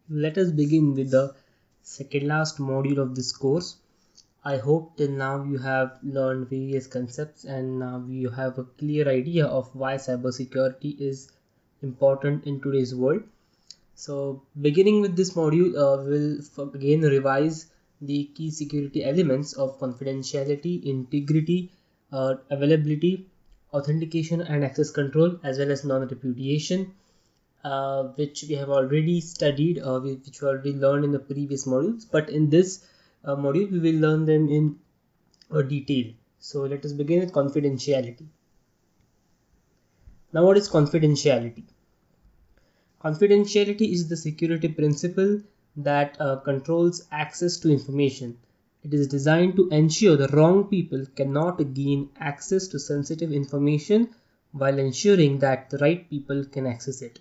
Let us begin with the second last module of this course. I hope till now you have learned various concepts and now you have a clear idea of why cybersecurity is important in today's world. So beginning with this module, we'll again revise the key security elements of confidentiality, integrity, availability, authentication and access control, as well as non-repudiation, which we have already studied, which we already learned in the previous modules. But in this module, we will learn them in detail. So let us begin with confidentiality. Now, what is confidentiality? Confidentiality is the security principle that controls access to information. It is designed to ensure the wrong people cannot gain access to sensitive information while ensuring that the right people can access it.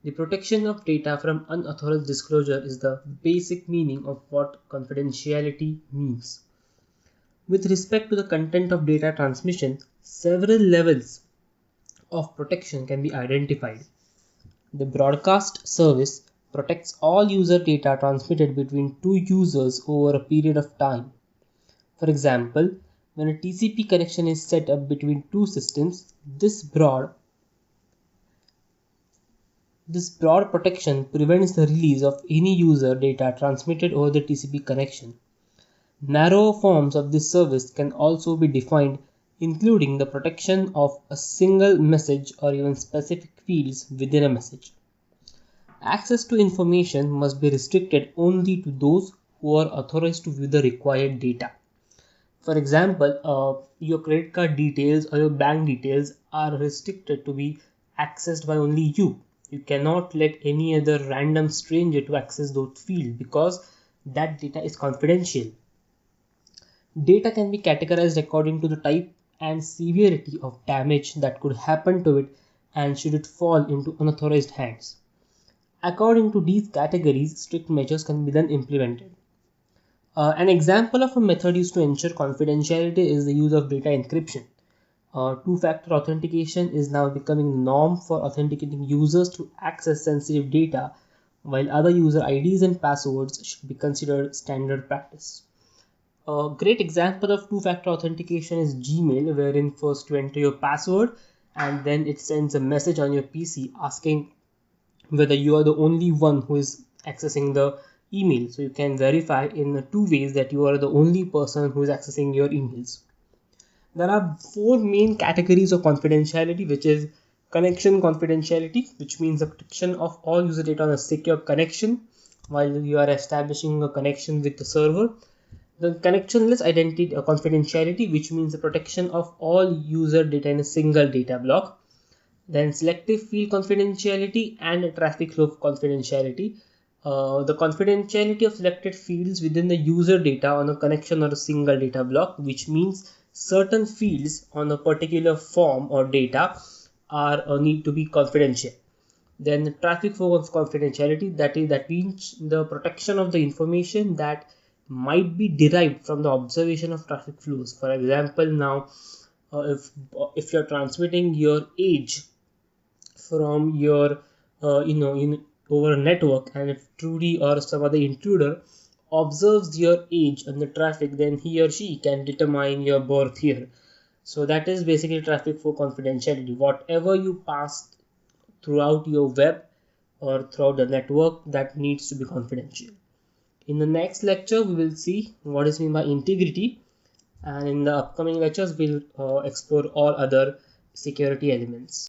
The protection of data from unauthorized disclosure is the basic meaning of what confidentiality means. With respect to the content of data transmission, several levels of protection can be identified. The broadcast service protects all user data transmitted between two users over a period of time. For example, when a TCP connection is set up between two systems, this broad protection prevents the release of any user data transmitted over the TCP connection. Narrower forms of this service can also be defined, including the protection of a single message or even specific fields within a message. Access to information must be restricted only to those who are authorized to view the required data. For example, your credit card details or your bank details are restricted to be accessed by only you. You cannot let any other random stranger to access those fields because that data is confidential. Data can be categorized according to the type and severity of damage that could happen to it and should it fall into unauthorized hands. According to these categories, strict measures can be then implemented. An example of a method used to ensure confidentiality is the use of data encryption. Two-factor authentication is now becoming the norm for authenticating users to access sensitive data, while other user IDs and passwords should be considered standard practice. A great example of two-factor authentication is Gmail, wherein first you enter your password and then it sends a message on your PC asking whether you are the only one who is accessing the email. So you can verify in two ways that you are the only person who is accessing your emails. There are four main categories of confidentiality, which is connection confidentiality, which means the protection of all user data on a secure connection while you are establishing a connection with the server. The connectionless identity confidentiality, which means the protection of all user data in a single data block. Then selective field confidentiality and traffic flow confidentiality. The confidentiality of selected fields within the user data on a connection or a single data block, which means certain fields on a particular form or data are need to be confidential. Then the traffic flow of confidentiality, that means the protection of the information that might be derived from the observation of traffic flows. For example, now if you're transmitting your age from your over a network, and if Trudy or some other intruder observes your age on the traffic, then he or she can determine your birth year. So that is basically traffic for confidentiality. Whatever you pass throughout your web or throughout the network, that needs to be confidential. In the next lecture, we will see what is meant by integrity, and in the upcoming lectures, we'll explore all other security elements.